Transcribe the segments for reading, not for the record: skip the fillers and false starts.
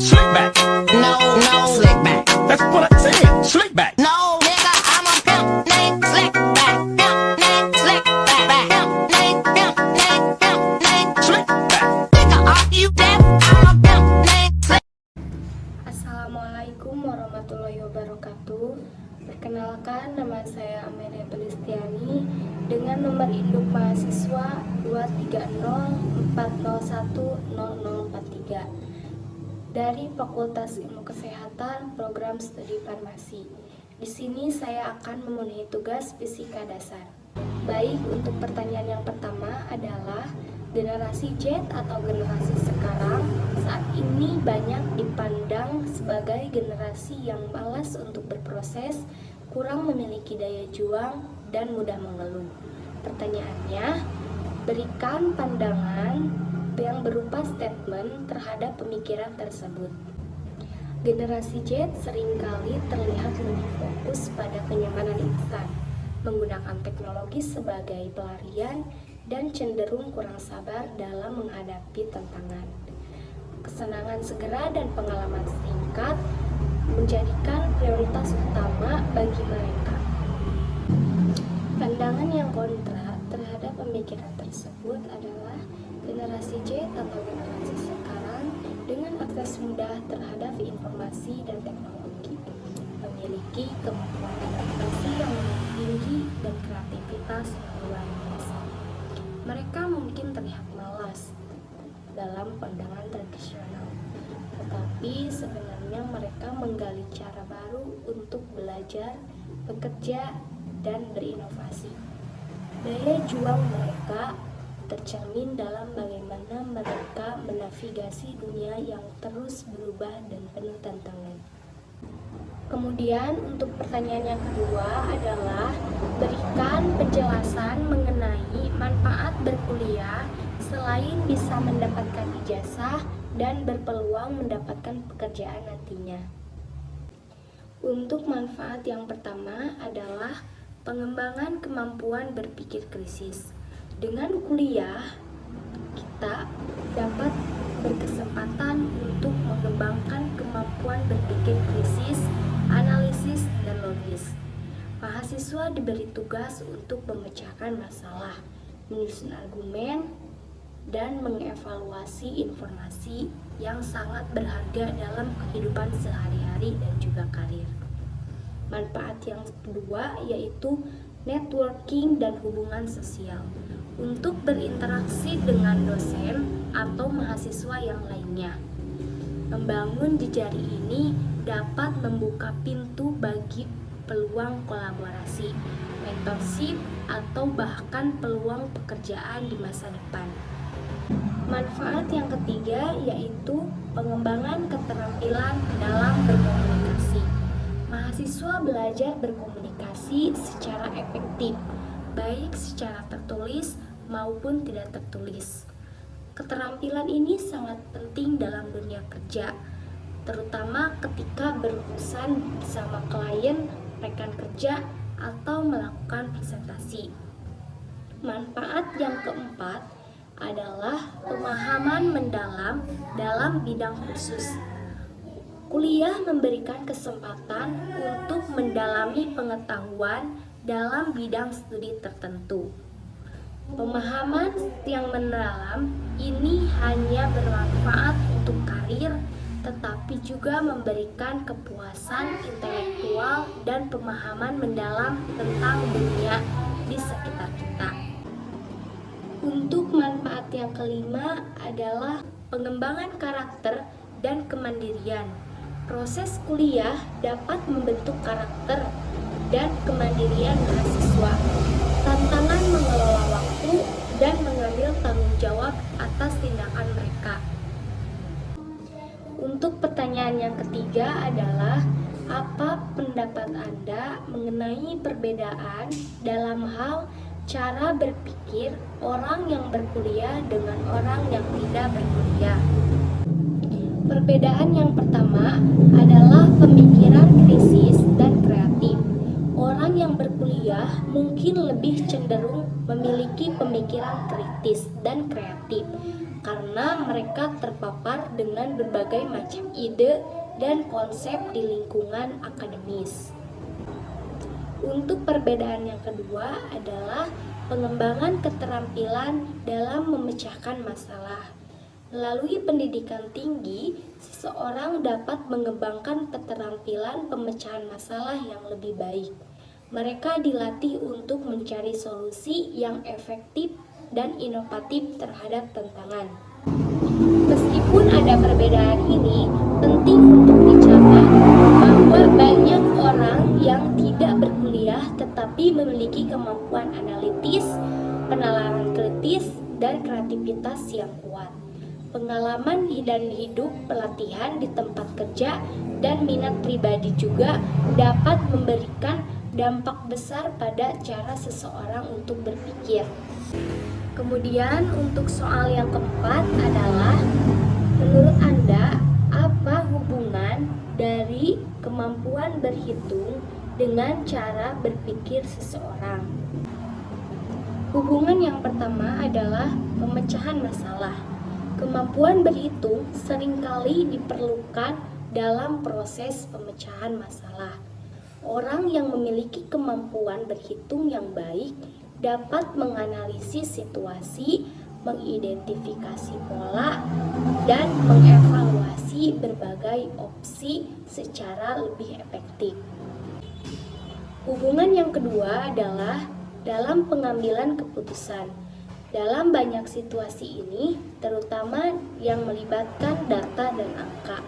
Slick back. No, no, slick back. That's what I said. Slick back. No, nigga, I'm a pimp named Slick back. Pimp named Slick back. Pimp named, pimp named, pimp named Slick back. Nigga, are you deaf? I'm a pimp named Slick. Assalamualaikum warahmatullahi wabarakatuh. Perkenalkan, nama saya Amelia Pelistiani dengan nomor induk mahasiswa 230401043 dari Fakultas Ilmu Kesehatan Program Studi Farmasi. Di sini saya akan memenuhi tugas fisika dasar. Baik, untuk pertanyaan yang pertama adalah generasi Z atau generasi sekarang saat ini banyak dipandang sebagai generasi yang malas untuk berproses, kurang memiliki daya juang, dan mudah mengeluh. Pertanyaannya, berikan pandangan yang berupa statement terhadap pemikiran tersebut. Generasi Z seringkali terlihat lebih fokus pada kenyamanan instan, menggunakan teknologi sebagai pelarian, dan cenderung kurang sabar dalam menghadapi tantangan. Kesenangan segera dan pengalaman singkat menjadikan prioritas utama bagi mereka. Pandangan yang kontra terhadap pemikiran tersebut adalah generasi Z atau generasi sekarang dengan akses mudah terhadap informasi dan teknologi, memiliki kemampuan adaptasi yang lebih tinggi dan kreativitas yang luar biasa. Mereka mungkin terlihat malas dalam pandangan tradisional, tetapi sebenarnya mereka menggali cara baru untuk belajar, bekerja, dan berinovasi. Daya juang mereka tercermin dalam bagaimana mereka menavigasi dunia yang terus berubah dan penuh tantangan. Kemudian untuk pertanyaan yang kedua adalah berikan penjelasan mengenai manfaat berkuliah selain bisa mendapatkan ijazah dan berpeluang mendapatkan pekerjaan nantinya. Untuk manfaat yang pertama adalah pengembangan kemampuan berpikir krisis. Dengan kuliah, kita dapat berkesempatan untuk mengembangkan kemampuan berpikir krisis, analisis, dan logis. Mahasiswa diberi tugas untuk memecahkan masalah, menyusun argumen, dan mengevaluasi informasi yang sangat berharga dalam kehidupan sehari-hari dan juga karir. Manfaat yang kedua yaitu networking dan hubungan sosial. Untuk berinteraksi dengan dosen atau mahasiswa yang lainnya. Membangun jejaring ini dapat membuka pintu bagi peluang kolaborasi, mentorship, atau bahkan peluang pekerjaan di masa depan. Manfaat yang ketiga yaitu pengembangan keterampilan dalam berkomunikasi. Mahasiswa belajar berkomunikasi secara efektif, baik secara tertulis maupun tidak tertulis. Keterampilan ini sangat penting dalam dunia kerja, terutama ketika berurusan bersama klien, rekan kerja, atau melakukan presentasi. Manfaat yang keempat adalah pemahaman mendalam dalam bidang khusus. Kuliah memberikan kesempatan untuk mendalami pengetahuan dalam bidang studi tertentu. Pemahaman yang mendalam ini hanya bermanfaat untuk karir, tetapi juga memberikan kepuasan intelektual dan pemahaman mendalam tentang dunia di sekitar kita. Untuk manfaat yang kelima adalah pengembangan karakter dan kemandirian. Proses kuliah dapat membentuk karakter dan kemandirian mahasiswa. Tantangan mengelola waktu dan mengambil tanggung jawab atas tindakan mereka. Untuk pertanyaan yang ketiga adalah apa pendapat Anda mengenai perbedaan dalam hal cara berpikir orang yang berkuliah dengan orang yang tidak berkuliah? Perbedaan yang pertama adalah pemikiran krisis dan kreatif. orang yang berkuliah mungkin lebih cenderung memiliki pemikiran kritis dan kreatif karena mereka terpapar dengan berbagai macam ide dan konsep di lingkungan akademis. Untuk perbedaan yang kedua adalah pengembangan keterampilan dalam memecahkan masalah. Melalui pendidikan tinggi, seseorang dapat mengembangkan keterampilan pemecahan masalah yang lebih baik. Mereka dilatih untuk mencari solusi yang efektif dan inovatif terhadap tantangan. Meskipun ada perbedaan ini, penting untuk dicatat bahwa banyak orang yang tidak berkuliah tetapi memiliki kemampuan analitis, penalaran kritis, dan kreativitas yang kuat. Pengalaman dan hidup, pelatihan di tempat kerja, dan minat pribadi juga dapat memberikan dampak besar pada cara seseorang untuk berpikir. Kemudian untuk soal yang keempat adalah, menurut Anda, apa hubungan dari kemampuan berhitung dengan cara berpikir seseorang? Hubungan yang pertama adalah pemecahan masalah. Kemampuan berhitung seringkali diperlukan dalam proses pemecahan masalah. Orang yang memiliki kemampuan berhitung yang baik dapat menganalisis situasi, mengidentifikasi pola, dan mengevaluasi berbagai opsi secara lebih efektif. Hubungan yang kedua adalah dalam pengambilan keputusan. Dalam banyak situasi ini, terutama yang melibatkan data dan angka,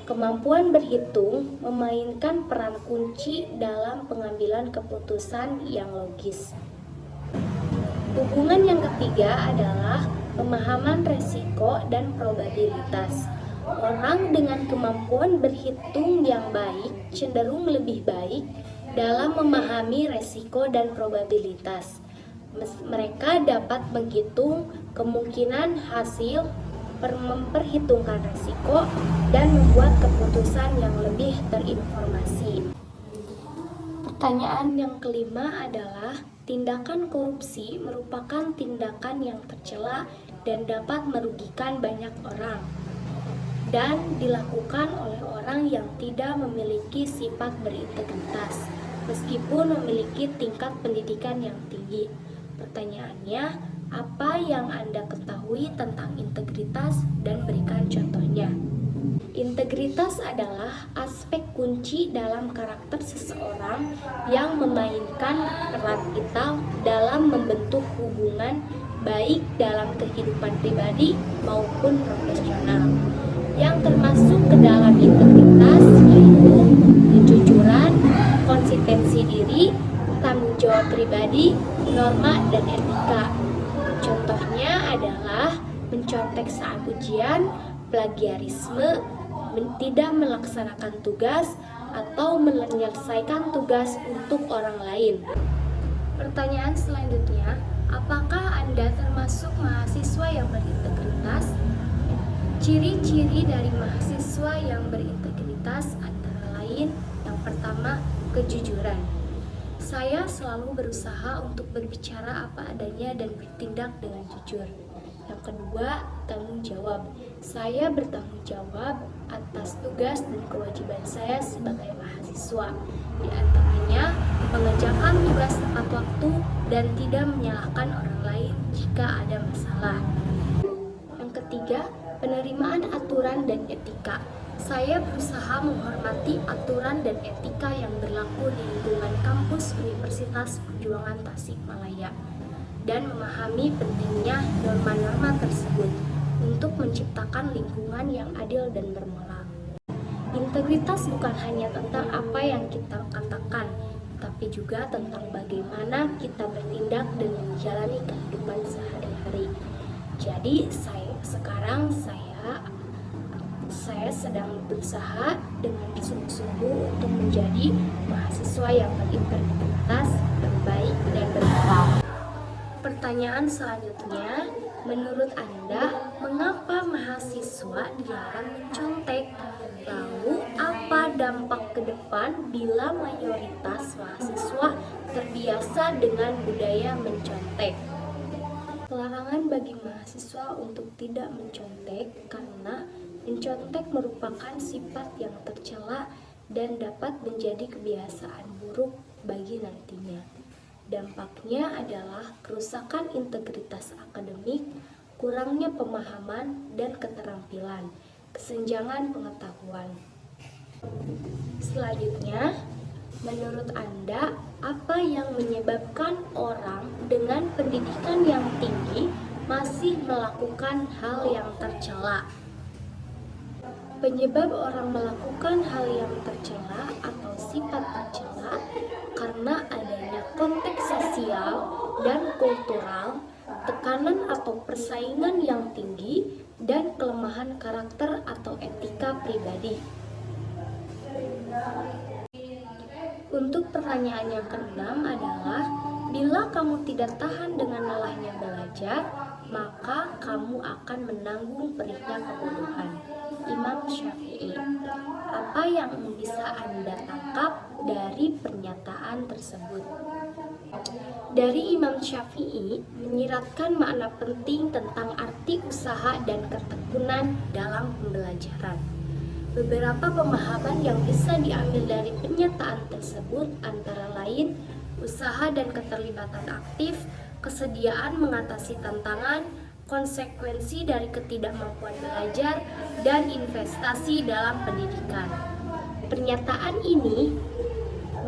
kemampuan berhitung memainkan peran kunci dalam pengambilan keputusan yang logis. Hubungan yang ketiga adalah pemahaman resiko dan probabilitas. Orang dengan kemampuan berhitung yang baik cenderung lebih baik dalam memahami resiko dan probabilitas. Mereka dapat menghitung kemungkinan hasil, memperhitungkan resiko, dan membuat keputusan yang lebih terinformasi. Pertanyaan yang kelima adalah, tindakan korupsi merupakan tindakan yang tercela dan dapat merugikan banyak orang, dan dilakukan oleh orang yang tidak memiliki sifat berintegritas, meskipun memiliki tingkat pendidikan yang tinggi. Pertanyaannya, apa yang Anda ketahui tentang integritas dan berikan contohnya? Integritas adalah aspek kunci dalam karakter seseorang yang memainkan peran vital dalam membentuk hubungan baik dalam kehidupan pribadi maupun profesional. Yang termasuk ke dalam integritas yaitu kejujuran, konsistensi diri, tanggung jawab pribadi, norma, dan etika. Contohnya adalah mencontek saat ujian, plagiarisme, tidak melaksanakan tugas, atau menyelesaikan tugas untuk orang lain. Pertanyaan selanjutnya, apakah Anda termasuk mahasiswa yang berintegritas? Ciri-ciri dari mahasiswa yang berintegritas antara lain, yang pertama, kejujuran. Saya selalu berusaha untuk berbicara apa adanya dan bertindak dengan jujur. Yang kedua, tanggung jawab. Saya bertanggung jawab atas tugas dan kewajiban saya sebagai mahasiswa. Di antaranya, mengerjakan tugas tepat waktu dan tidak menyalahkan orang lain jika ada masalah. Yang ketiga, penerimaan aturan dan etika. Saya berusaha menghormati aturan dan etika yang berlaku di lingkungan kampus Universitas Perjuangan Tasikmalaya dan memahami pentingnya norma-norma tersebut untuk menciptakan lingkungan yang adil dan bermoral. Integritas bukan hanya tentang apa yang kita katakan, tapi juga tentang bagaimana kita bertindak dan menjalani kehidupan sehari-hari. Jadi saya sedang berusaha dengan sungguh-sungguh untuk menjadi mahasiswa yang berintegritas, berbaik, dan bermoral. Pertanyaan selanjutnya, menurut Anda, mengapa mahasiswa dilarang mencontek? Lalu, apa dampak ke depan bila mayoritas mahasiswa terbiasa dengan budaya mencontek. Larangan bagi mahasiswa untuk tidak mencontek karena mencontek merupakan sifat yang tercela dan dapat menjadi kebiasaan buruk bagi nantinya. Dampaknya adalah kerusakan integritas akademik, kurangnya pemahaman dan keterampilan, kesenjangan pengetahuan. Selanjutnya, menurut Anda, apa yang menyebabkan orang dengan pendidikan yang tinggi masih melakukan hal yang tercela? Penyebab orang melakukan hal yang tercela atau sifat tercela karena adanya konteks sosial dan kultural, tekanan atau persaingan yang tinggi, dan kelemahan karakter atau etika pribadi. Untuk pertanyaan yang keenam adalah, bila kamu tidak tahan dengan lelahnya belajar, maka kamu akan menanggung perihnya kebodohan. Imam Syafi'i. Apa yang bisa Anda tangkap dari pernyataan tersebut? Dari Imam Syafi'i menyiratkan makna penting tentang arti usaha dan ketekunan dalam pembelajaran. Beberapa pemahaman yang bisa diambil dari pernyataan tersebut antara lain usaha dan keterlibatan aktif, kesediaan mengatasi tantangan, konsekuensi dari ketidakmampuan belajar, dan investasi dalam pendidikan. Pernyataan ini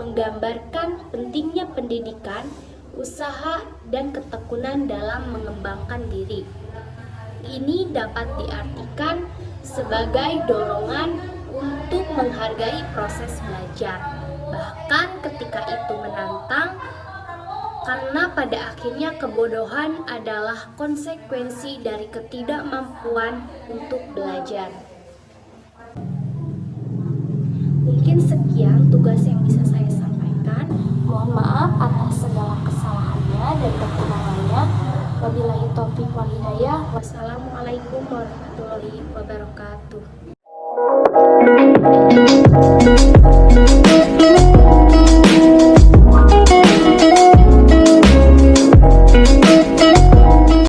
menggambarkan pentingnya pendidikan, usaha, dan ketekunan dalam mengembangkan diri. Ini dapat diartikan sebagai dorongan untuk menghargai proses belajar, bahkan ketika itu menantang, karena pada akhirnya kebodohan adalah konsekuensi dari ketidakmampuan untuk belajar. Mungkin sekian tugas yang bisa saya sampaikan. Mohon maaf atas segala kesalahannya dan kekurangannya. Wabillahi taufiq wal hidayah. Wassalamualaikum warahmatullahi wabarakatuh.